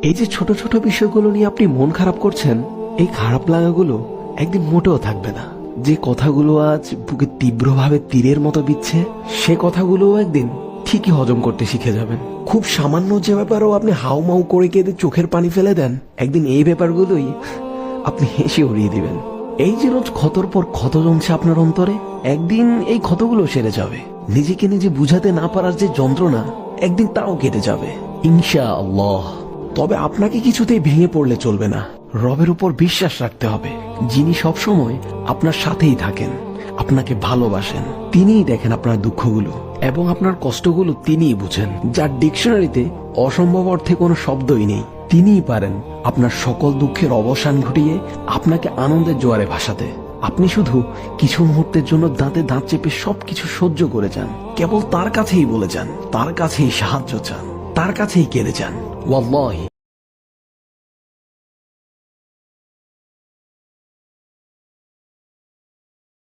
এই যে ছোট ছোট বিষয়গুলো নিয়ে আপনি মন খারাপ করছেন, এই খারাপ লাগাগুলো একদিন মোটেও থাকবে না। যে কথাগুলো আজ বুকে তীব্রভাবে তীরের মতো বিচ্ছে, সে কথাগুলো একদিন ঠিকই হজম করতে শিখে যাবেন। খুব সামান্য যে ব্যাপারও আপনি হাউমাউ করে কেঁদে চোখের পানি ফেলে দেন, একদিন এই ব্যাপারগুলোই আপনি হেসে উড়িয়ে দিবেন। এই যে রোজ ক্ষতর পর ক্ষত জমছে আপনার অন্তরে, একদিন এই ক্ষতগুলো সেরে যাবে। নিজেকে নিজে বুঝাতে না পারার যে যন্ত্রণা, একদিন তাও কেটে যাবে ইনশাআল্লাহ। তবে আপনাকে কিছুতেই ভেঙে পড়লে চলবে না। রবের উপর বিশ্বাস রাখতে হবে, যিনি সবসময় আপনার সাথেই থাকেন, আপনাকে ভালোবাসেন। তিনিই দেখেন আপনার দুঃখগুলো এবং আপনার কষ্টগুলো তিনিই বুঝেন। যার ডিকশনারিতে অসম্ভব অর্থে কোনো শব্দই নেই, তিনিই পারেন আপনার সকল দুঃখের অবসান ঘটিয়ে আপনাকে আনন্দের জোয়ারে ভাসাতে। আপনি শুধু কিছু মুহূর্তের জন্য দাঁতে দাঁত চেপে সবকিছু সহ্য করে যান, কেবল তার কাছেই বলে যান, তার কাছেই সাহায্য চান, তার কাছেই কেঁদে যান। ওয়াল্লাহি